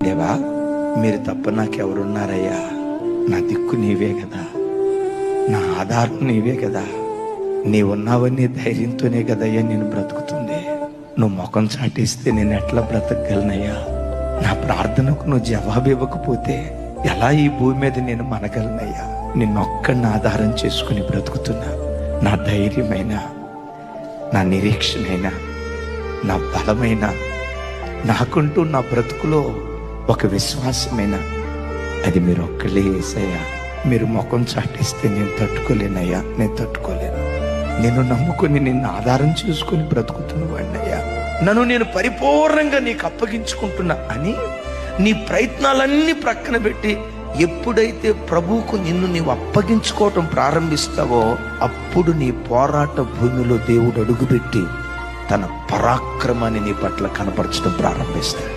దేవా, మీరు తప్ప నాకెవరున్నారయ్యా? నా దిక్కు నీవే కదా, నా ఆధారం నీవే కదా. నీవున్నావని ధైర్యంతోనే కదయ్యా నేను బ్రతుకుతుంది. నువ్వు ముఖం చాటిస్తే నేను ఎట్లా బ్రతకగలనయ్యా? నా ప్రార్థనకు నువ్వు జవాబు ఇవ్వకపోతే ఎలా ఈ భూమి మీద నేను మనగలనయ్యా? నిన్నొక్కడిని ఆధారం చేసుకుని బ్రతుకుతున్నా. నా ధైర్యమైన, నా నిరీక్షణైనా, నా బలమైన, నాకుంటూ నా బ్రతుకులో ఒక విశ్వాసమైన అది మీరు ఒక్కలే యేసయ్యా. మీరు ముఖం చాటిస్తే నేను తట్టుకోలేనయ్యా, నేను తట్టుకోలేను. నేను నమ్ముకుని నిన్ను ఆధారం చేసుకుని బ్రతుకుతున్న వాడినయ్యా. నన్ను నేను పరిపూర్ణంగా నీకు అప్పగించుకుంటున్నా అని నీ ప్రయత్నాలన్నీ ప్రక్కన పెట్టి ఎప్పుడైతే ప్రభువుకు నిన్ను నీవు అప్పగించుకోవటం ప్రారంభిస్తావో అప్పుడు నీ పోరాట భూమిలో దేవుడు అడుగుపెట్టి తన పరాక్రమాన్ని నీ పట్ల కనపరచడం ప్రారంభిస్తాడు.